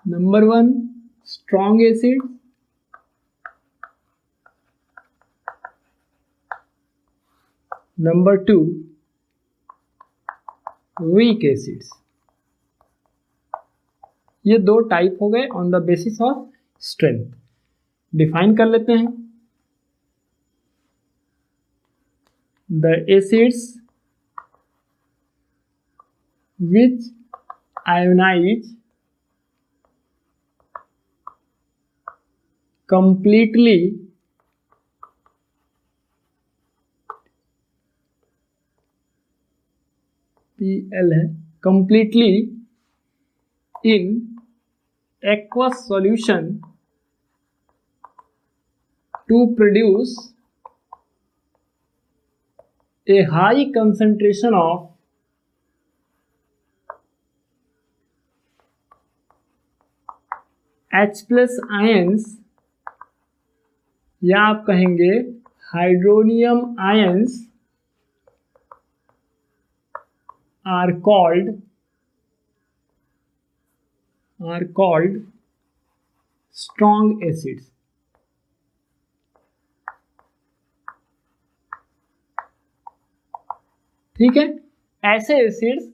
Number 1, strong acid. Number 2, weak acids. ये दो type हो गए on the basis of strength. Define कर लेते हैं. The acids which ionize completely PL है completely in aqueous solution to produce a high concentration of H plus ions, या आप कहेंगे hydronium ions, are called strong acids. ठीक है. ऐसे एसिड्स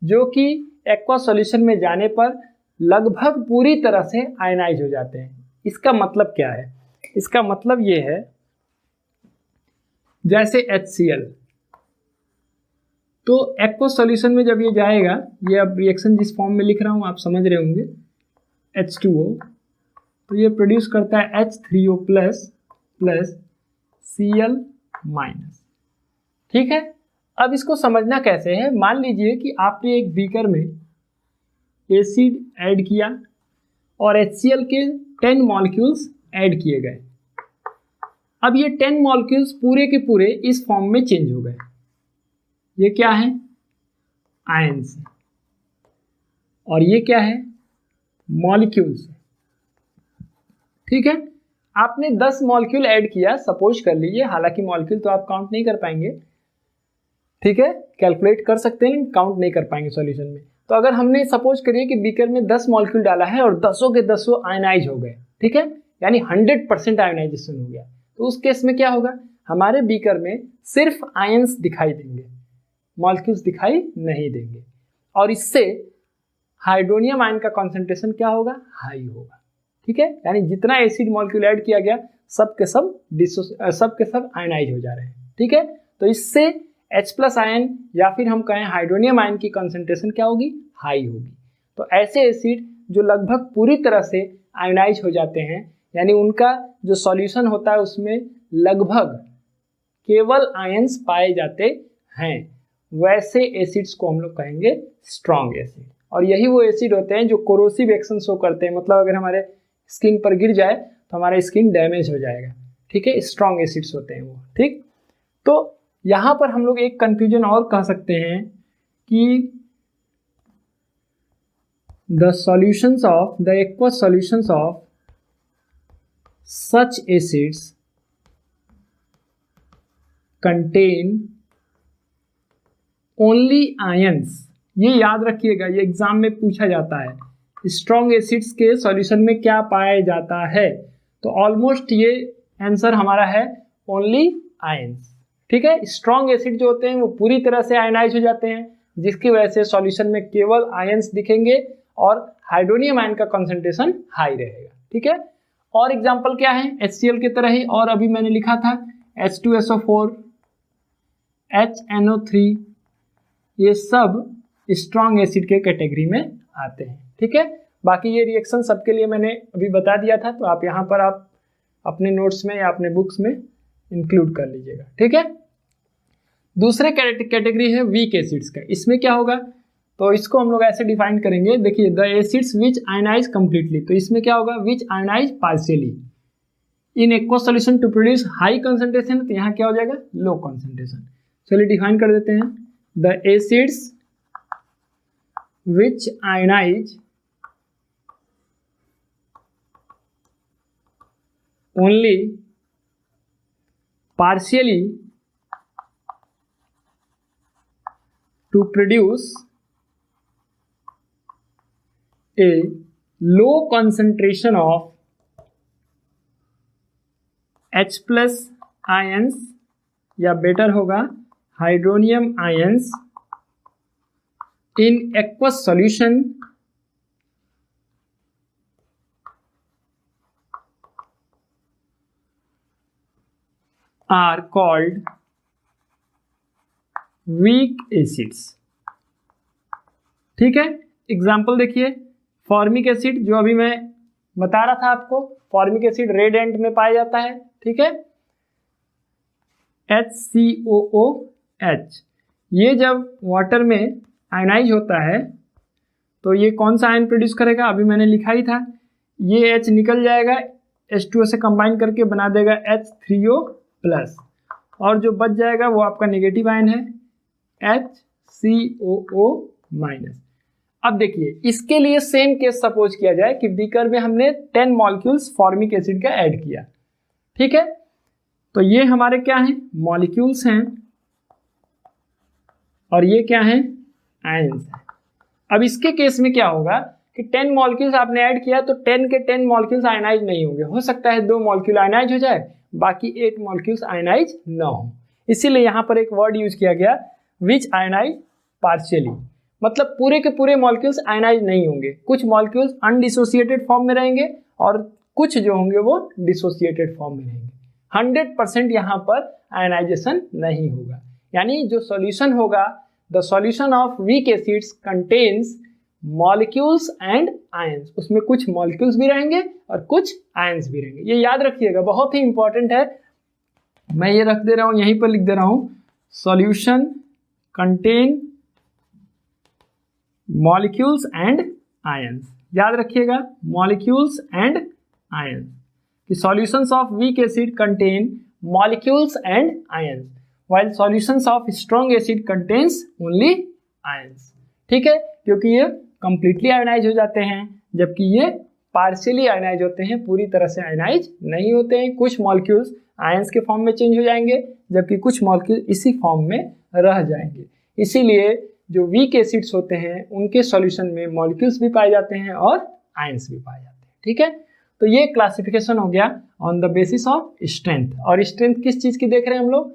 जो कि एक्वा सॉल्यूशन में जाने पर लगभग पूरी तरह से आयनाइज हो जाते हैं. इसका मतलब क्या है? इसका मतलब ये है जैसे HCl, तो एक्वा सॉल्यूशन में जब ये जाएगा, ये अब रिएक्शन जिस फॉर्म में लिख रहा हूं आप समझ रहे होंगे, H2O, तो ये प्रोड्यूस करता है H3O प्लस Cl माइनस. ठीक है. अब इसको समझना कैसे है? मान लीजिए कि आपने एक बीकर में एसिड ऐड किया और HCl के 10 मॉलिक्यूल्स ऐड किए गए. अब ये 10 मॉलिक्यूल्स पूरे के पूरे इस फॉर्म में चेंज हो गए. ये क्या है? आयंस. और ये क्या है? मॉलिक्यूल्स. ठीक है. आपने 10 मॉलिक्यूल ऐड किया, सपोज कर लीजिए, हालांकि मॉलिक्यूल तो आप काउंट नहीं कर पाएंगे, ठीक है, कैलकुलेट कर सकते हैं, काउंट नहीं कर पाएंगे सॉल्यूशन में. तो अगर हमने सपोज करिए कि बीकर में 10 मॉलिक्यूल डाला है और 10 के 10 आयनाइज हो गए, ठीक है, यानी 100% आयनाइजेशन हो गया, तो उस केस में क्या होगा? हमारे बीकर में सिर्फ आयंस दिखाई देंगे, मॉलिक्यूल्स दिखाई नहीं देंगे, और इससे हाइड्रोनियम आयन का कॉन्सेंट्रेशन क्या होगा? हाई होगा. ठीक है, यानी जितना एसिड मॉलिक्यूल ऐड किया गया सब के सब आयनाइज हो जा रहे हैं. ठीक है. तो इससे H प्लस आयन या फिर हम कहें हाइड्रोनियम आयन की कॉन्सेंट्रेशन क्या होगी? हाई होगी. तो ऐसे एसिड जो लगभग पूरी तरह से आयनाइज हो जाते हैं, यानी उनका जो सॉल्यूशन होता है उसमें लगभग केवल आयंस पाए जाते हैं, वैसे एसिड्स को हम लोग कहेंगे स्ट्रॉन्ग एसिड. और यही वो एसिड होते हैं जो कोरोसिव एक्शन शो करते हैं, मतलब अगर हमारे स्किन पर गिर जाए तो हमारा स्किन डैमेज हो जाएगा. ठीक है, स्ट्रॉन्ग एसिड्स होते हैं वो. ठीक. तो यहां पर हम लोग एक कंफ्यूजन और कह सकते हैं कि the solutions of the aqueous solutions of such acids contain only ions. ये याद रखिएगा, ये एग्जाम में पूछा जाता है, स्ट्रॉन्ग एसिड्स के सॉल्यूशन में क्या पाया जाता है? तो ऑलमोस्ट ये आंसर हमारा है ओनली आयंस. ठीक है. स्ट्रॉन्ग एसिड जो होते हैं वो पूरी तरह से आयनाइज हो जाते हैं, जिसकी वजह से सॉल्यूशन में केवल आयंस दिखेंगे और हाइड्रोनियम आयन का कंसंट्रेशन हाई रहेगा. ठीक है. और एग्जांपल क्या है? HCl की तरह ही, और अभी मैंने लिखा था H2SO4, HNO3, ये सब स्ट्रॉन्ग एसिड के कैटेगरी में आते हैं. ठीक है. बाकी ये रिएक्शन सबके लिए मैंने अभी बता दिया था, तो आप यहाँ पर आप अपने नोट्स में या अपने बुक्स में इंक्लूड कर लीजिएगा. ठीक है. दूसरे कैटेगरी है वीक एसिड्स का. इसमें क्या होगा? तो इसको हम लोग ऐसे डिफाइन करेंगे, देखिए, the acids which ionise completely. तो इसमें क्या होगा? Which ionise partially in aqueous solution to produce high concentration. तो यहाँ क्या हो जाएगा? Low concentration. चलिए डिफाइन कर देते हैं. The acids which ionize only partially to produce a low concentration of H plus ions, या बेटर होगा hydronium ions, in aqueous solution are called weak acids. ठीक है, एग्जाम्पल देखिए, फॉर्मिक एसिड जो अभी मैं बता रहा था आपको, फॉर्मिक एसिड रेड एंट में पाया जाता है। ठीक है, HCOOH, ये जब वाटर में आयनाइज होता है तो ये कौन सा आयन प्रोड्यूस करेगा, अभी मैंने लिखा ही था, ये H निकल जाएगा, H2O से कंबाइन करके बना देगा H3O प्लस, और जो बच जाएगा वो आपका नेगेटिव आयन है HCOO माइनस। अब देखिए, इसके लिए सेम केस सपोज किया जाए कि बीकर में हमने 10 मॉलिक्यूल्स फॉर्मिक एसिड का ऐड किया। ठीक है, तो ये हमारे क्या हैं, मॉलिक्यूल्स हैं, और ये क्या हैं, आयंस हैं। अब इसके केस में क्या होगा कि 10 मॉलिक्यूल्स आपने ऐड किया तो 10 के 10 मॉलिक्यूल्स आयनाइज नहीं होंगे, हो सकता है 2 मॉलिक्यूल आयनाइज हो जाए, बाकी 8 मॉलिक्यूल्स आयनाइज ना हो। इसीलिए यहां पर एक वर्ड यूज किया गया, विच आयनाइज पार्शियली, मतलब पूरे के पूरे मॉलिक्यूल्स आयनाइज नहीं होंगे, कुछ मॉलिक्यूल्स अनडिसोसिएटेड फॉर्म में रहेंगे और कुछ जो होंगे वो डिसोसिएटेड फॉर्म में रहेंगे। 100% यहाँ पर आयनाइजेशन नहीं होगा, यानी जो सॉल्यूशन होगा, the solution of weak acids contains molecules and ions, उसमें कुछ मॉलिक्यूल्स भी रहेंगे और कुछ आयंस भी रहेंगे। ये याद रखिएगा, बहुत ही इंपॉर्टेंट है। मैं ये रख दे रहा हूं, यहीं पर लिख दे रहा हूं, solution contain molecules and ions. याद रखिएगा, मॉलिक्यूल्स एंड आयंस, कि solutions of weak acid contain molecules and ions, while solutions of strong acid contains only ions. ठीक है, क्योंकि ये कंप्लीटली आयनाइज हो जाते हैं, जबकि ये पार्शियली आयनाइज होते हैं, पूरी तरह से आयनाइज नहीं होते हैं। कुछ मॉलिक्यूल्स आयंस के फॉर्म में चेंज हो जाएंगे, जबकि कुछ मॉलिक्यूल इसी फॉर्म में रह जाएंगे। इसीलिए जो वीक एसिड्स होते हैं उनके सॉल्यूशन में मॉलिक्यूल्स भी पाए जाते हैं और आयंस भी पाए जाते हैं। ठीक है, तो ये क्लासिफिकेशन हो गया on the basis of strength. और स्ट्रेंथ किस चीज की देख रहे हैं हम लोग,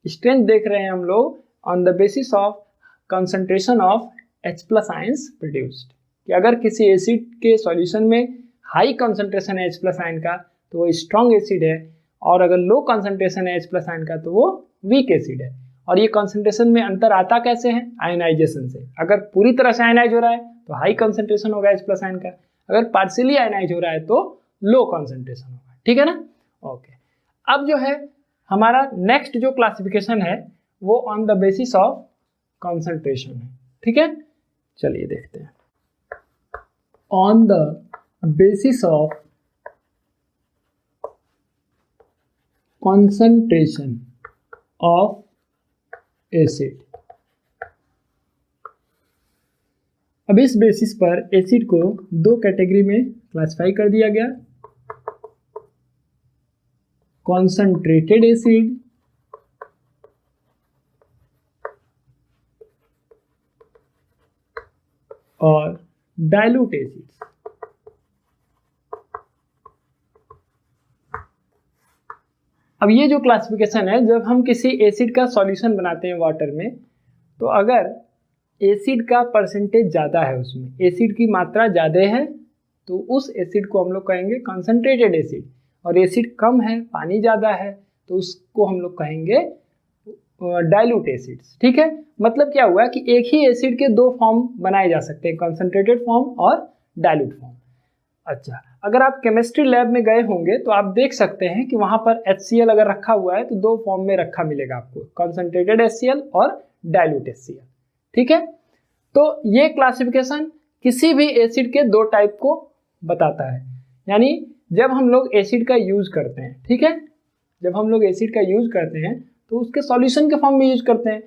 स्ट्रेंथ देख रहे हैं हम लोग on the basis of concentration of H plus ions produced, कि अगर किसी एसिड के सॉल्यूशन में हाई कंसंट्रेशन है H प्लस आयन का तो वो स्ट्रॉन्ग एसिड है, और अगर लो कंसंट्रेशन है H प्लस आयन का तो वो वीक एसिड है। और ये कंसंट्रेशन में अंतर आता कैसे है, आयनाइजेशन से। अगर पूरी तरह से आयनाइज हो रहा है तो हाई कंसंट्रेशन होगा H प्लस आयन का, अगर पार्शियली आयनाइज हो रहा है तो लो कंसंट्रेशन होगा। ठीक है ना, ओके। अब जो है हमारा नेक्स्ट जो क्लासिफिकेशन है वो on the basis of concentration है। ठीक है, चलिए देखते हैं। On the basis of concentration of acid, अब इस बेसिस पर एसिड को 2 कैटेगरी में क्लासिफाई कर दिया गया, कॉन्संट्रेटेड एसिड और डाइल्यूट एसिड। अब ये जो क्लासिफिकेशन है, जब हम किसी एसिड का सॉल्यूशन बनाते हैं वाटर में, तो अगर एसिड का परसेंटेज ज़्यादा है, उसमें एसिड की मात्रा ज़्यादा है, तो उस एसिड को हम लोग कहेंगे कंसंट्रेटेड एसिड, और एसिड कम है, पानी ज़्यादा है, तो उसको हम लोग कहेंगे डाइल्यूट एसिड्स। ठीक है, मतलब क्या हुआ कि एक ही एसिड के 2 फॉर्म बनाए जा सकते हैं, कंसंट्रेटेड फॉर्म और डाइल्यूट फॉर्म। अच्छा, अगर आप केमिस्ट्री लैब में गए होंगे तो आप देख सकते हैं कि वहां पर HCl अगर रखा हुआ है तो 2 फॉर्म में रखा मिलेगा आपको, कंसंट्रेटेड HCl और डाइल्यूट HCl। ठीक है, तो ये क्लासिफिकेशन किसी भी एसिड के 2 टाइप को बताता है। यानी जब हम लोग एसिड का यूज करते हैं, ठीक है, जब हम लोग एसिड का यूज करते हैं तो उसके सॉल्यूशन के फॉर्म में यूज करते हैं।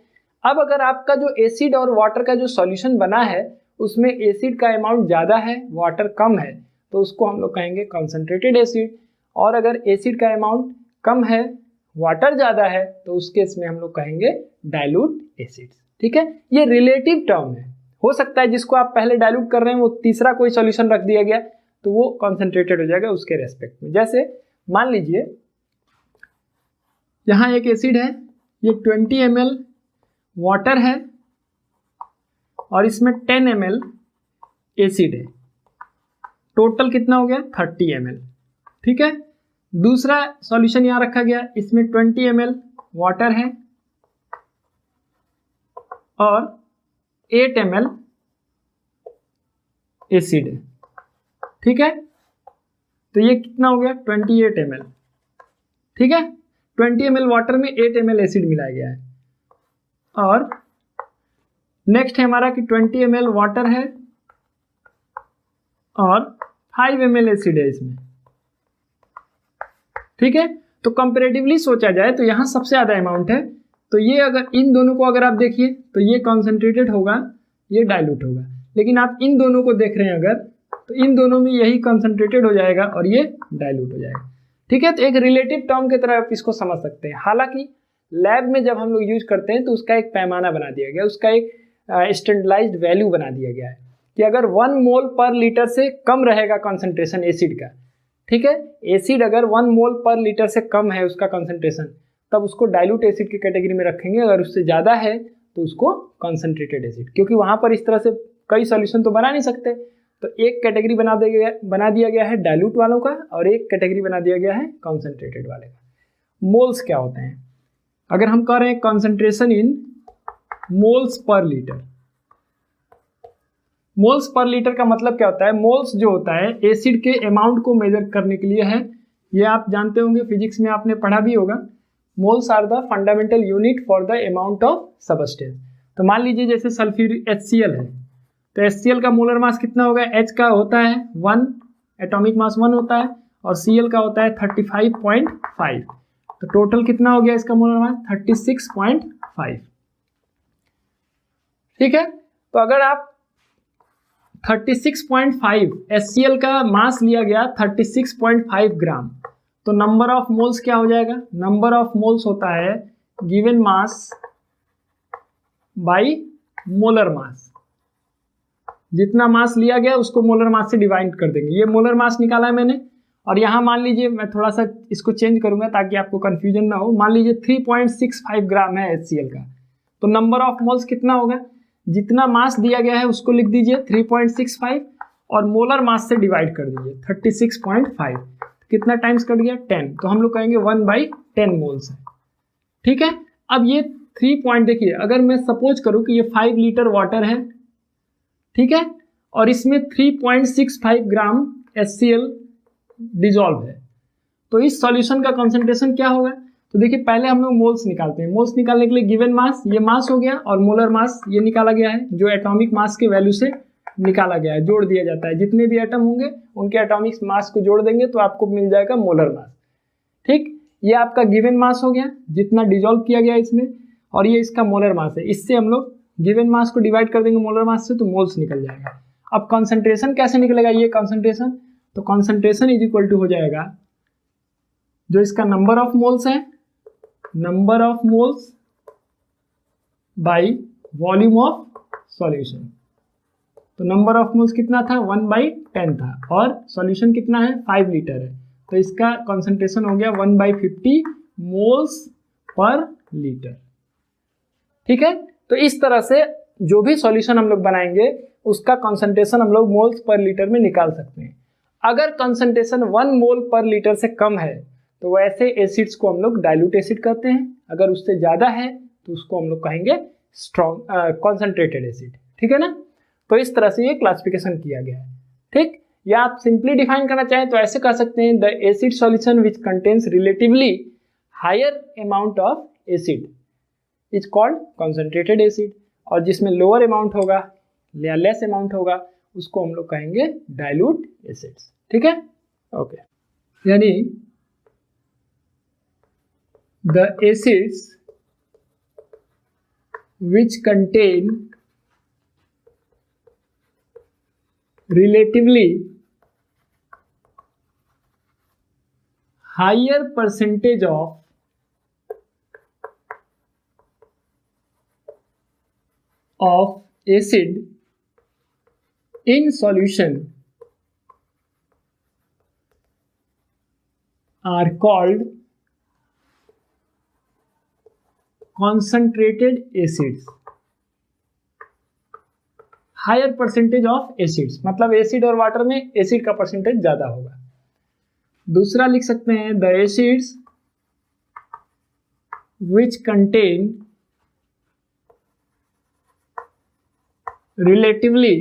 अब अगर आपका जो एसिड और वाटर का जो सॉल्यूशन बना है उसमें एसिड का अमाउंट ज़्यादा है, वाटर कम है, तो उसको हम लोग कहेंगे कंसंट्रेटेड एसिड। और अगर एसिड का अमाउंट कम है, वाटर ज़्यादा है, तो उस केस में हम लोग कहेंगे डाइल्यूट एसिड्स। ठीक है, ये रिलेटिव टर्म है, हो सकता है जिसको आप पहले डाइल्यूट कर रहे हैं वो तीसरा कोई सॉल्यूशन रख दिया गया तो वो कॉन्सेंट्रेटेड हो जाएगा उसके रेस्पेक्ट में। जैसे मान लीजिए यहाँ एक एसिड है, ये 20 ml वाटर है और इसमें 10 ml एसिड है, टोटल कितना हो गया 30 ml। ठीक है, दूसरा सॉल्यूशन यहाँ रखा गया, इसमें 20 ml वाटर है और 8 ml एसिड है। ठीक है, तो ये कितना हो गया 28 ml। ठीक है, 20 ml वाटर में 8 ml एसिड मिलाया गया है। और नेक्स्ट है हमारा कि 20 ml वाटर है और 5 ml एसिड है इसमें। ठीक है, तो कंपैरेटिवली सोचा जाए तो यहां सबसे ज्यादा अमाउंट है, तो ये अगर इन दोनों को अगर आप देखिए तो ये कॉन्सेंट्रेटेड होगा, ये डाइल्यूट होगा। लेकिन आप इन दोनों को देख रहे हैं अगर, तो इन दोनों में यही कॉन्सेंट्रेटेड हो जाएगा और ये डाइल्यूट हो जाएगा। ठीक है, तो एक रिलेटिव टर्म की तरह आप इसको समझ सकते हैं। हालांकि लैब में जब हम लोग यूज करते हैं तो उसका एक पैमाना बना दिया गया, उसका एक स्टैंडर्डाइज्ड वैल्यू बना दिया गया है कि अगर 1 मोल पर लीटर से कम रहेगा कॉन्सेंट्रेशन एसिड का, ठीक है, एसिड अगर 1 मोल पर लीटर से कम है उसका कॉन्सेंट्रेशन, तब उसको डाइल्यूट एसिड की कैटेगरी में रखेंगे। अगर उससे ज़्यादा है तो उसको कॉन्सेंट्रेटेड एसिड, क्योंकि वहाँ पर इस तरह से कई सॉल्यूशन तो बना नहीं सकते, तो एक कैटेगरी बना दिया गया है डाइल्यूट वालों का और एक कैटेगरी बना दिया गया है कॉन्सेंट्रेटेड वाले का। मोल्स क्या होते हैं? अगर हम कह रहे हैं concentration in moles per litre, moles per litre का मतलब क्या होता है? मोल्स जो होता है एसिड के अमाउंट को मेजर करने के लिए है। ये आप जानते होंगे, फिजिक्स में आपने पढ़ा भी होगा। Moles are the fundamental unit for the amount of substance. तो मान लीजिए जैसे सल्फ्यूरिक HCl है, तो HCl का मोलर मास कितना होगा? H का होता है 1, एटॉमिक मास 1 होता है, और Cl का होता है 35.5। तो टोटल कितना हो गया इसका मोलर मास? 36.5। ठीक है, तो अगर आप 36.5 HCl का मास लिया गया 36.5 ग्राम, तो नंबर ऑफ मोल्स क्या हो जाएगा? नंबर ऑफ मोल्स होता है given mass by molar mass. जितना मास लिया गया उसको मोलर मास से डिवाइड कर देंगे। ये मोलर मास निकाला है मैंने, और यहाँ मान लीजिए मैं थोड़ा सा इसको चेंज करूंगा ताकि आपको कंफ्यूजन ना हो। मान लीजिए 3.65 ग्राम है HCl का, तो नंबर ऑफ मोल्स कितना होगा? जितना मास दिया गया है उसको लिख दीजिए 3.65 और मोलर मास से डिवाइड कर दीजिए 36.5। कितना टाइम्स कट गया? 10। तो हम लोग कहेंगे 1/10 मोल्स है। ठीक है, अब ये 3 पॉइंट देखिए, अगर मैं सपोज करूं कि ये 5 लीटर वाटर है, ठीक है, और इसमें 3.65 ग्राम HCl डिजॉल्व है, तो इस सॉल्यूशन का कंसंट्रेशन क्या होगा? तो देखिए पहले हम लोग मोल्स निकालते हैं। मोल्स निकालने के लिए गिवन मास, ये मास हो गया, और मोलर मास ये निकाला गया है जो एटॉमिक मास के वैल्यू से निकाला गया है, जोड़ दिया जाता है। जितने भी एटम होंगे उनके एटॉमिक मास को जोड़ देंगे तो आपको मिल जाएगा मोलर मास। ठीक, ये आपका गिवन मास हो गया जितना डिजॉल्व किया गया इसमें, और ये इसका मोलर मास है। इससे हम लोग गिवन मास को डिवाइड कर देंगे मोलर मास से, तो मोल्स निकल जाएगा। अब कॉन्सेंट्रेशन कैसे निकलेगा? ये कॉन्सेंट्रेशन, तो कॉन्सेंट्रेशन इज इक्वल टू हो जाएगा जो इसका नंबर ऑफ मोल्स है, number of moles by volume of solution. तो नंबर ऑफ मोल्स कितना था? 1/10 था, और सॉल्यूशन कितना है? 5 लीटर है, तो इसका कॉन्सेंट्रेशन हो गया 1/50 मोल्स पर लीटर। ठीक है, तो इस तरह से जो भी सॉल्यूशन हम लोग बनाएंगे उसका कॉन्सेंट्रेशन हम लोग मोल्स पर लीटर में निकाल सकते हैं। अगर कॉन्सेंट्रेशन 1 मोल पर लीटर से कम है तो वैसे एसिड्स को हम लोग डाइल्यूट एसिड कहते हैं। अगर उससे ज़्यादा है तो उसको हम लोग कहेंगे स्ट्रॉन्ग कॉन्सेंट्रेटेड एसिड। ठीक है ना, तो इस तरह से ये क्लासिफिकेशन किया गया है। ठीक, या आप सिंपली डिफाइन करना चाहें तो ऐसे कह सकते हैं, the acid solution which contains relatively higher amount of acid is called concentrated acid, और जिसमें लोअर अमाउंट होगा या लेस अमाउंट होगा उसको हम लोग कहेंगे डाइल्यूट एसिड्स। ठीक है, ओके, यानी the acids which contain relatively higher percentage of acid in solution are called concentrated acids. Higher percentage of acids, मतलब एसिड और वाटर में एसिड का परसेंटेज ज्यादा होगा। दूसरा लिख सकते हैं the acids which contain relatively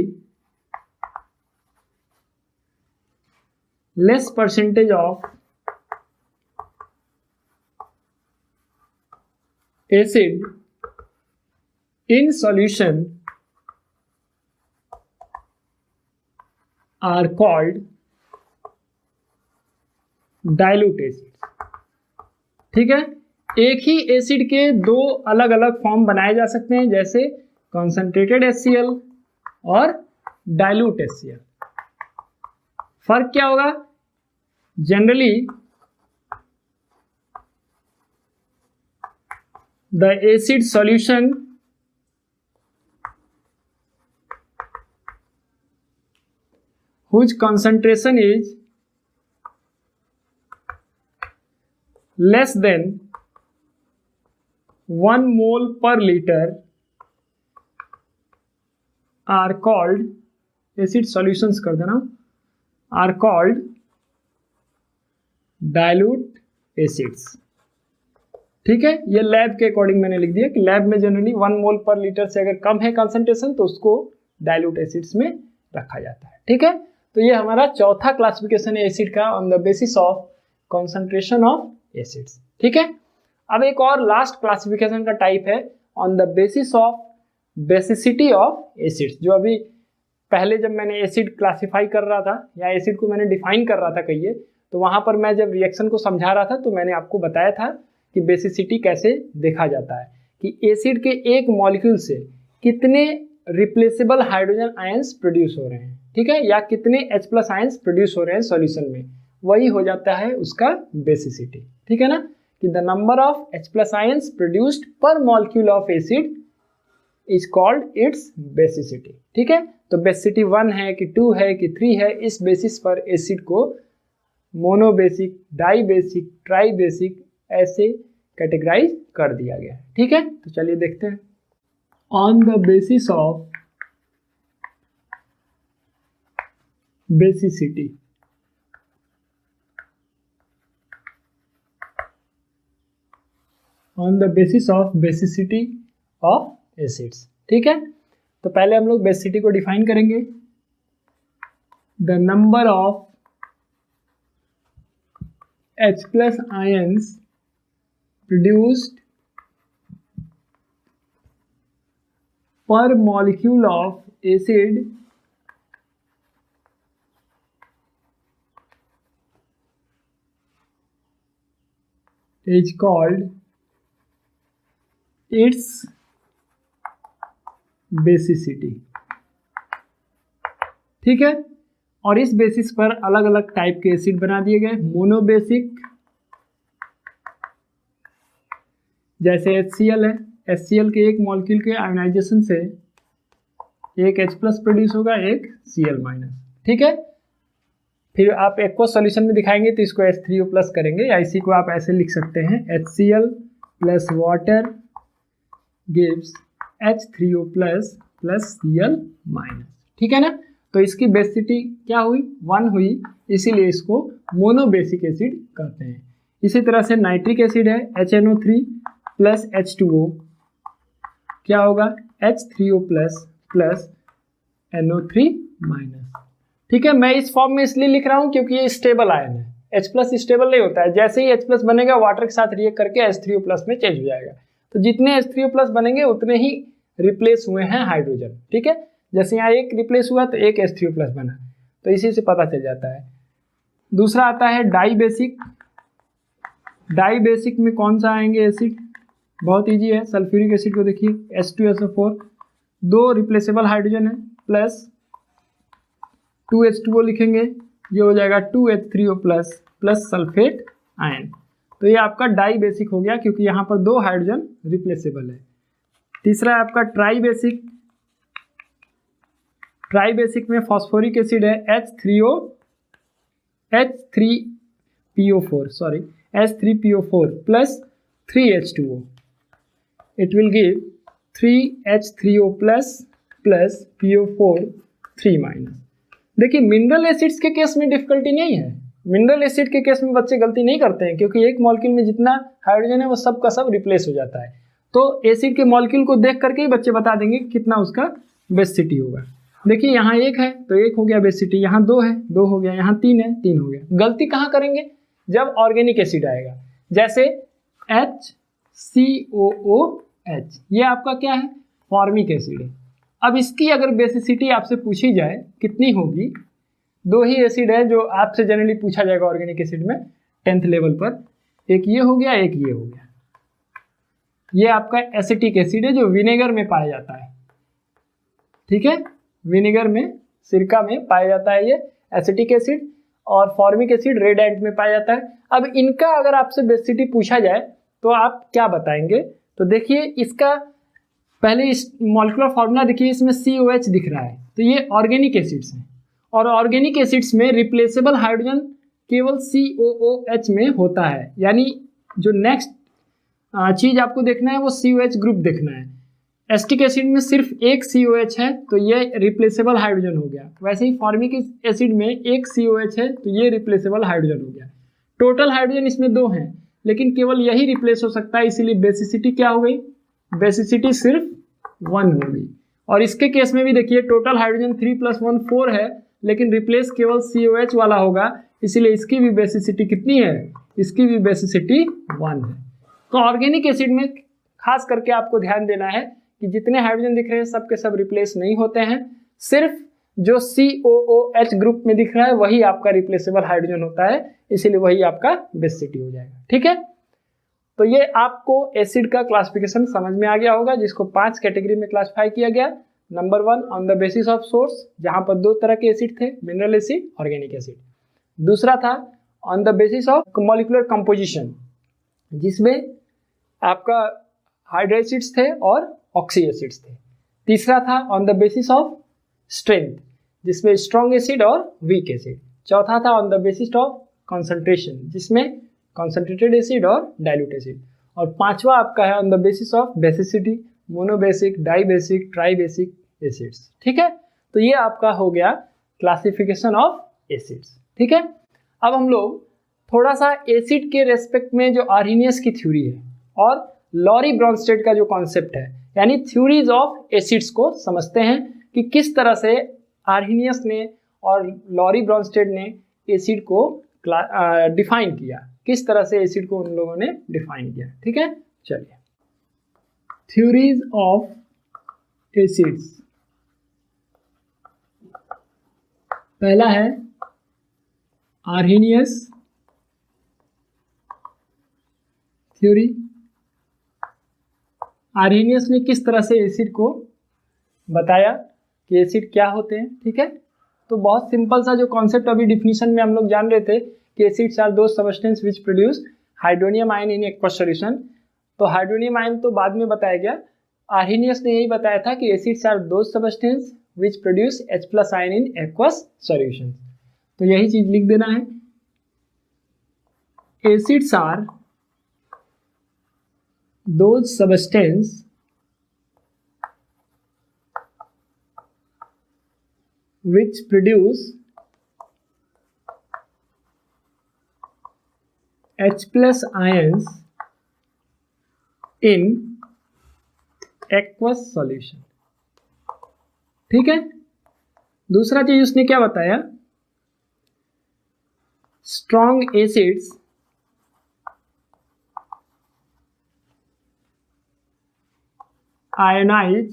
less percentage of acid in solution are called dilute acids। ठीक है, एक ही एसिड के दो अलग अलग फॉर्म बनाए जा सकते हैं, जैसे कॉन्सेंट्रेटेड HCl और डाइल्यूट HCl। फर्क क्या होगा? Generally the acid solution whose concentration is less than 1 mole per liter are called, acid solutions कर देना, are called dilute acids। ठीक है, ये लैब के अकॉर्डिंग मैंने लिख दिया कि लैब में जनरली 1 मोल पर लीटर से अगर कम है कंसंट्रेशन तो उसको डाइल्यूट एसिड्स में रखा जाता है। ठीक है, तो ये हमारा चौथा क्लासिफिकेशन है एसिड का, on the basis of concentration of acids. ठीक है, अब एक और लास्ट क्लासिफिकेशन का टाइप है on the basis of basicity of acids. जो अभी पहले जब मैंने एसिड क्लासिफाई कर रहा था या एसिड को मैंने डिफाइन कर रहा था कहिए, तो वहां पर मैं जब रिएक्शन को समझा रहा था तो मैंने आपको बताया था कि बेसिसिटी कैसे देखा जाता है कि एसिड के एक मॉलिक्यूल से कितने रिप्लेसेबल हाइड्रोजन आयंस प्रोड्यूस हो रहे हैं। ठीक है, या कितने H+ आयंस प्रोड्यूस हो रहे हैं सॉल्यूशन में, वही हो जाता है उसका बेसिसिटी। ठीक है ना, कि the number of H+ ions produced per molecule of acid is called its basicity. ठीक है, तो बेसिसिटी 1 है कि 2 है कि 3 है, इस बेसिस पर एसिड को monobasic, dibasic, tribasic ऐसे कैटेगराइज कर दिया गया है। ठीक है, तो चलिए देखते हैं। On the basis of basicity, on the basis of basicity of acids. ठीक है, तो पहले हम लोग बेसिसिटी को डिफाइन करेंगे। The number of H+ ions produced per molecule of acid is called its basicity. ठीक है, और इस बेसिस पर अलग अलग टाइप के एसिड बना दिए गए। मोनोबेसिक जैसे HCl है, HCl के एक मॉलिक्यूल के आयोनाइजेशन से एक H+ प्रोड्यूस होगा, एक Cl-। ठीक है, फिर आप एक्वा सॉल्यूशन में दिखाएंगे तो इसको H3O+ करेंगे, या इसी को आप ऐसे लिख सकते हैं HCl plus water gives H3O+ Cl-। ठीक है ना, तो इसकी बेसिसिटी क्या हुई? 1 हुई, इसीलिए इसको मोनोबेसिक एसिड कहते हैं। इसी तरह से नाइट्रिक एसिड है HNO3 प्लस H2O, क्या होगा? H3O+ NO3-। ठीक है, मैं इस फॉर्म में इसलिए लिख रहा हूं क्योंकि ये स्टेबल आयन है, H+ स्टेबल नहीं होता है। जैसे ही H+ बनेगा वाटर के साथ रिएक्ट करके H3O+ में चेंज हो जाएगा, तो जितने H3O+ बनेंगे उतने ही रिप्लेस हुए हैं हाइड्रोजन। ठीक है, जैसे यहाँ एक रिप्लेस हुआ तो एक H3O+ बना, तो इसी से पता चल जाता है। दूसरा आता है डाई बेसिक। डाई बेसिक में कौन सा आएंगे एसिड? बहुत इजी है, सल्फ्यूरिक एसिड को देखिए, H2SO4, 2 रिप्लेसेबल हाइड्रोजन है, प्लस 2H2O लिखेंगे, ये हो जाएगा 2H3O+ प्लस सल्फेट आयन। तो ये आपका डाई बेसिक हो गया क्योंकि यहाँ पर 2 हाइड्रोजन रिप्लेसेबल है। तीसरा है आपका ट्राई बेसिक। ट्राई बेसिक में फॉस्फोरिक एसिड है H3PO4 plus 3H2O, it will give 3H3O plus PO4 3 minus. देखिए मिनरल एसिड्स के केस में डिफिकल्टी नहीं है, मिनरल एसिड के केस में बच्चे गलती नहीं करते हैं क्योंकि एक मॉलिक्यूल में जितना हाइड्रोजन है वो सब का सब रिप्लेस हो जाता है। तो एसिड के मॉलिक्यूल को देख करके ही बच्चे बता देंगे कितना उसका बेसिसिटी होगा। देखिए यहाँ 1 है तो 1 हो गया बेसिसिटी, यहाँ 2 है 2 हो गया, यहाँ 3 है 3 हो गया। गलती कहाँ करेंगे? जब ऑर्गेनिक एसिड आएगा, जैसे HCOOH, ये आपका क्या है? फॉर्मिक एसिड है। अब इसकी अगर बेसिसिटी आपसे पूछी जाए कितनी होगी, 2 ही एसिड है जो आपसे जनरली पूछा जाएगा ऑर्गेनिक एसिड में 10th लेवल पर, एक ये हो गया एक ये हो गया। ये आपका एसिटिक एसिड है जो विनेगर में पाया जाता है, ठीक है, विनेगर में, सिरका में पाया जाता है ये एसिटिक एसिड, और फॉर्मिक एसिड रेड एंट में पाया जाता है। अब इनका अगर आपसे बेसिसिटी पूछा जाए तो आप क्या बताएंगे? तो देखिए इसका पहले इस मॉलिक्यूलर फॉर्मूला देखिए, इसमें COH दिख रहा है, तो ये ऑर्गेनिक एसिड्स हैं और ऑर्गेनिक एसिड्स में रिप्लेसेबल हाइड्रोजन केवल COOH में होता है। यानी जो नेक्स्ट चीज आपको देखना है वो COH ग्रुप देखना है। एसिटिक एसिड में सिर्फ एक COH है तो ये रिप्लेसेबल हाइड्रोजन हो गया, वैसे ही फॉर्मिक एसिड में एक COH है तो ये रिप्लेसेबल हाइड्रोजन हो गया। टोटल हाइड्रोजन इसमें 2 हैं लेकिन केवल यही रिप्लेस हो सकता है, इसीलिए बेसिसिटी क्या हो गई? बेसिसिटी सिर्फ 1 हो गई। और इसके केस में भी देखिए टोटल हाइड्रोजन 3 + 1 4 है लेकिन रिप्लेस केवल COH वाला होगा, इसीलिए इसकी भी बेसिसिटी कितनी है? इसकी भी बेसिसिटी 1 है। तो ऑर्गेनिक एसिड में खास करके आपको ध्यान देना है कि जितने हाइड्रोजन दिख रहे हैं सब के सब रिप्लेस नहीं होते हैं, सिर्फ जो COOH ग्रुप में दिख रहा है वही आपका रिप्लेसेबल हाइड्रोजन होता है, इसीलिए वही आपका बेसिसिटी हो जाएगा। ठीक है, तो ये आपको एसिड का क्लासिफिकेशन समझ में आ गया होगा, जिसको 5 कैटेगरी में क्लासिफाई किया गया। Number 1 on the basis of source, जहां पर 2 तरह के एसिड थे, मिनरल एसिड, ऑर्गेनिक एसिड। दूसरा था on the basis of molecular composition, जिसमें आपका हाइड्रोएसिड्स थे और ऑक्सी एसिड्स थे। तीसरा था on the basis of strength, जिसमें स्ट्रॉन्ग एसिड और वीक एसिड। चौथा था on the basis of concentration, जिसमें कंसंट्रेटेड एसिड और डाइल्यूट एसिड। और पांचवा आपका है on the basis of basicity, monobasic, dibasic, tribasic acids. ठीक है, तो ये आपका हो गया क्लासिफिकेशन ऑफ एसिड्स। ठीक है, अब हम लोग थोड़ा सा एसिड के रेस्पेक्ट में जो आर्हेनियस की थ्योरी है और लॉरी ब्रॉन्स्टेड का जो कॉन्सेप्ट है, यानी थ्योरीज ऑफ एसिड्स को समझते हैं कि किस तरह से आर्हेनियस ने और लॉरी ब्रॉन्स्टेड ने एसिड को डिफाइन किया, किस तरह से एसिड को उन लोगों ने डिफाइन किया। ठीक है, चलिए थ्योरीज ऑफ एसिड्स। पहला है आर्हेनियस थ्योरी। आर्हेनियस ने किस तरह से एसिड को बताया कि एसिड क्या होते हैं। ठीक है, तो बहुत सिंपल सा जो कॉन्सेप्ट अभी डिफिनीशन में हम लोग जान रहे थे कि acids are those substances which produce hydronium ion in aqueous solution. तो हाइड्रोनियम आयन तो बाद में बताया गया, आर्हेनियस ने यही बताया था कि acids are those substances which produce H+ ion in aqueous solution. तो यही चीज लिख देना है, acids are those substance which produce H+ ions in aqueous solution। ठीक है, दूसरा चीज उसने क्या बताया, strong acids ionize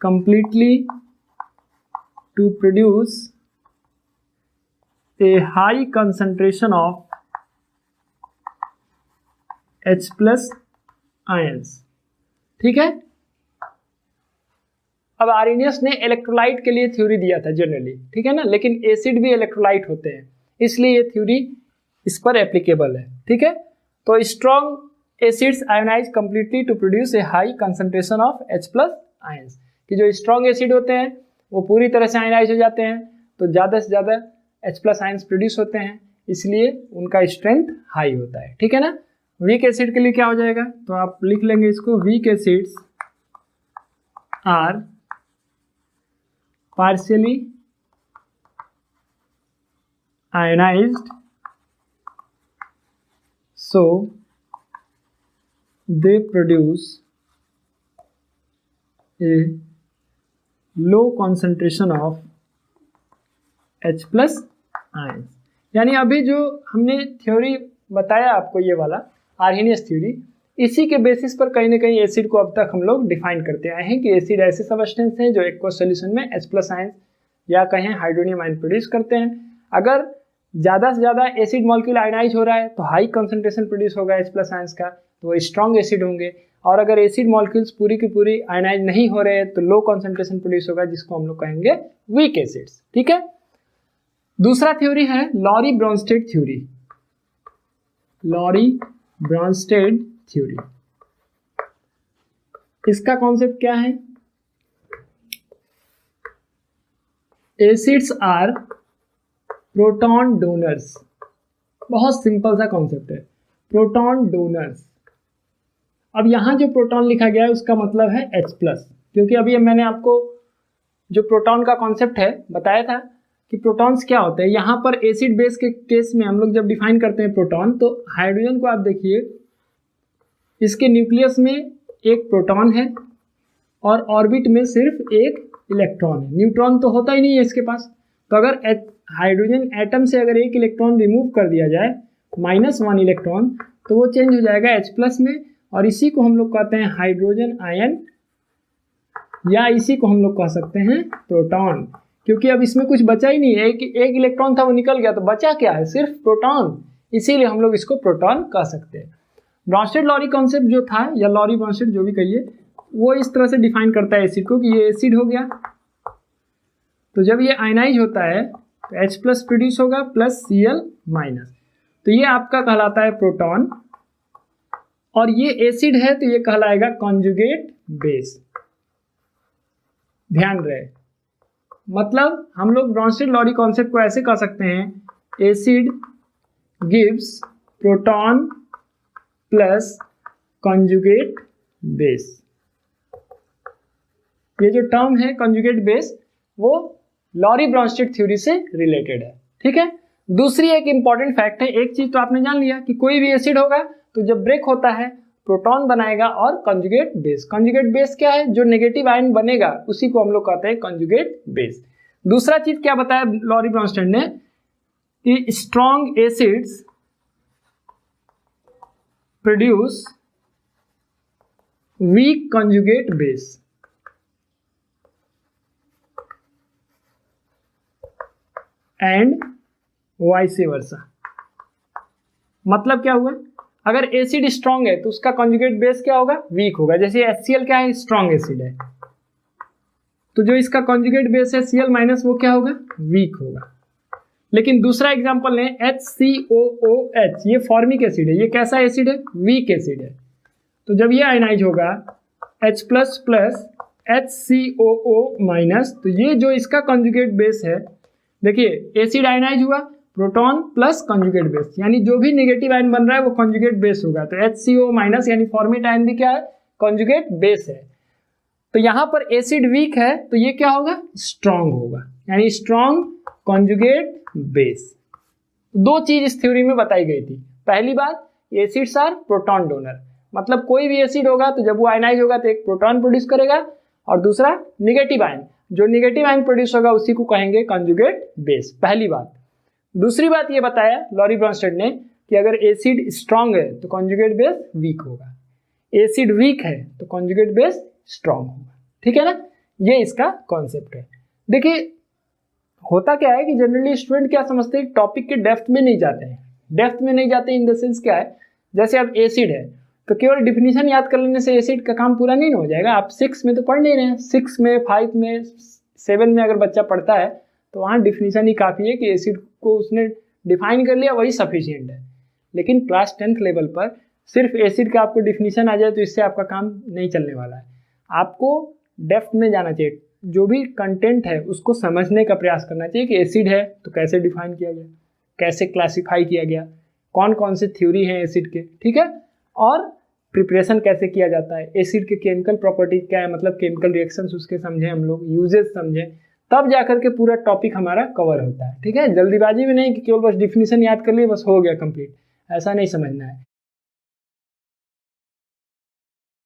completely to produce a high concentration of H+ ions। ठीक है, अब आर्हेनियस ने इलेक्ट्रोलाइट के लिए थ्योरी दिया था जनरली, ठीक है ना, लेकिन एसिड भी इलेक्ट्रोलाइट होते हैं, इसलिए ये थ्योरी इस पर एप्लीकेबल है। ठीक है, तो strong acids ionize completely to produce a high concentration of H+ ions, कि जो स्ट्रॉन्ग एसिड होते हैं वो पूरी तरह से आयोनाइज हो जाते हैं, तो ज़्यादा से ज़्यादा H+ आयंस प्रोड्यूस होते हैं, इसलिए उनका स्ट्रेंथ हाई होता है। ठीक है ना। वीक एसिड के लिए क्या हो जाएगा, तो आप लिख लेंगे इसको, weak acids are partially ionized so they produce a low concentration of H+ ions. यानी अभी जो हमने थ्योरी बताया आपको, ये वाला आर्हेनियस थ्योरी, इसी के बेसिस पर कहीं ना कहीं एसिड को अब तक हम लोग डिफाइन करते आए हैं कि एसिड ऐसे सबस्टेंस हैं जो एक्वस सॉल्यूशन में H+ आयंस या कहें हाइड्रोनियम आयन प्रोड्यूस करते हैं। अगर ज़्यादा से ज़्यादा एसिड मॉलिक्यूल आयनाइज हो रहा है तो हाई कंसंट्रेशन प्रोड्यूस होगा H+ आयंस का, तो वो स्ट्रॉन्ग एसिड होंगे। और अगर एसिड मॉलिक्यूल्स पूरी की पूरी आयनाइज नहीं हो रहे हैं तो लो कंसंट्रेशन प्रोड्यूस होगा, जिसको हम लोग कहेंगे वीक एसिड्स। ठीक है। दूसरा थ्योरी है Lowry Bronsted theory. Lowry Bronsted theory, इसका कॉन्सेप्ट क्या है, एसिड्स आर प्रोटॉन डोनर्स। बहुत सिंपल सा कॉन्सेप्ट है, प्रोटॉन डोनर्स। अब यहां जो प्रोटॉन लिखा गया है उसका मतलब है H+, क्योंकि अभी मैंने आपको जो प्रोटॉन का कॉन्सेप्ट है बताया था कि प्रोटॉन्स क्या होते हैं। यहाँ पर एसिड बेस के केस में हम लोग जब डिफाइन करते हैं प्रोटॉन, तो हाइड्रोजन को आप देखिए, इसके न्यूक्लियस में एक प्रोटॉन है और ऑर्बिट में सिर्फ एक इलेक्ट्रॉन है, न्यूट्रॉन तो होता ही नहीं है इसके पास। तो अगर हाइड्रोजन एटम से अगर एक इलेक्ट्रॉन रिमूव कर दिया जाए, -1 इलेक्ट्रॉन, तो वो चेंज हो जाएगा H+ में, और इसी को हम लोग कहते हैं हाइड्रोजन आयन, या इसी को हम लोग कह सकते हैं प्रोटॉन, क्योंकि अब इसमें कुछ बचा ही नहीं है। एक इलेक्ट्रॉन था वो निकल गया, तो बचा क्या है, सिर्फ प्रोटॉन, इसीलिए हम लोग इसको प्रोटॉन कह सकते हैं। ब्रॉन्स्टेड लॉरी कॉन्सेप्ट जो था, या लॉरी ब्रॉन्स्टेड जो भी कहिए, वो इस तरह से डिफाइन करता है एसिड को कि ये एसिड हो गया, तो जब ये आयनाइज होता है तो H+ प्रोड्यूस होगा प्लस Cl-, तो ये आपका कहलाता है प्रोटॉन, और ये एसिड है तो ये कहलाएगा कॉन्जुगेट बेस। ध्यान रहे, मतलब हम लोग ब्रॉन्स्टेड लॉरी कॉन्सेप्ट को ऐसे कह सकते हैं, acid gives proton plus conjugate base. ये जो टर्म है कॉन्जुगेट बेस, वो लॉरी ब्रॉन्स्टेड थ्योरी से रिलेटेड है। ठीक है। दूसरी एक इंपॉर्टेंट फैक्ट है, एक चीज तो आपने जान लिया कि कोई भी एसिड होगा तो जब ब्रेक होता है प्रोटॉन बनाएगा और कॉन्जुगेट बेस। कॉन्जुगेट बेस क्या है, जो नेगेटिव आयन बनेगा उसी को हम लोग कहते हैं कॉन्जुगेट बेस। दूसरा चीज क्या बताया लॉरी ब्रॉन्स्टेड ने, कि strong acids produce weak conjugate base. And vice versa. मतलब क्या हुआ, अगर एसिड स्ट्रॉन्ग है तो उसका कॉन्जुगेट बेस क्या होगा, वीक होगा। जैसे HCl क्या है, स्ट्रॉन्ग एसिड है, तो जो इसका कॉन्जुगेट बेस है Cl-, वो क्या होगा, वीक होगा। लेकिन दूसरा एग्जांपल लें, HCOOH, ये फॉर्मिक एसिड है, ये कैसा एसिड है, वीक एसिड है। तो जब ये आयनाइज होगा H+ प्लस HCOO-, तो ये जो इसका कॉन्जुगेट बेस है, देखिए एसिड आयनाइज हुआ, प्रोटॉन प्लस कॉन्जुगेट बेस, यानी जो भी नेगेटिव आयन बन रहा है वो कॉन्जुगेट बेस होगा। तो HCO- यानी फॉर्मेट आयन भी क्या है, कॉन्जुगेट बेस है। तो यहां पर एसिड वीक है तो ये क्या होगा, स्ट्रॉन्ग होगा, यानी स्ट्रॉन्ग कॉन्जुगेट बेस। दो चीज इस थ्योरी में बताई गई थी। पहली बात, एसिड्स आर प्रोटॉन डोनर, मतलब कोई भी एसिड होगा तो जब वो आयनाइज होगा तो एक प्रोटॉन प्रोड्यूस करेगा, और दूसरा नेगेटिव आयन, जो नेगेटिव आयन प्रोड्यूस होगा उसी को कहेंगे कॉन्जुगेट बेस। पहली बात। दूसरी बात ये बताया लॉरी ब्रॉन्स्टेड ने कि अगर एसिड स्ट्रॉन्ग है तो कॉन्जुगेट बेस वीक होगा, एसिड वीक है तो कॉन्जुगेट बेस स्ट्रॉन्ग होगा। ठीक है ना, ये इसका कॉन्सेप्ट है। देखिए होता क्या है कि जनरली स्टूडेंट क्या समझते हैं, टॉपिक के डेप्थ में नहीं जाते हैं। डेप्थ में नहीं जाते इन द सेंस क्या है, जैसे अब एसिड है तो केवल डिफिनीशन याद कर लेने से एसिड का काम पूरा नहीं हो जाएगा। आप 6 में तो पढ़ नहीं रहे हैं, 6 में, 5 में, 7 में अगर बच्चा पढ़ता है तो वहाँ डिफिनीशन ही काफ़ी है कि एसिड को उसने डिफाइन कर लिया, वही सफिशिएंट है। लेकिन क्लास 10th लेवल पर सिर्फ एसिड का आपको डिफिनीशन आ जाए तो इससे आपका काम नहीं चलने वाला है। आपको डेप्थ में जाना चाहिए, जो भी कंटेंट है उसको समझने का प्रयास करना चाहिए कि एसिड है तो कैसे डिफाइन किया गया, कैसे क्लासिफाई किया गया, कौन कौन से थ्योरी हैं एसिड के, ठीक है, और प्रिपरेशन कैसे किया जाता है, एसिड के केमिकल प्रॉपर्टीज क्या है, मतलब केमिकल रिएक्शंस उसके समझें हम लोग, यूजेस समझें, तब जाकर के पूरा टॉपिक हमारा कवर होता है। ठीक है, जल्दीबाजी में नहीं कि केवल बस डिफिनीशन याद कर लिए बस हो गया कंप्लीट, ऐसा नहीं समझना है।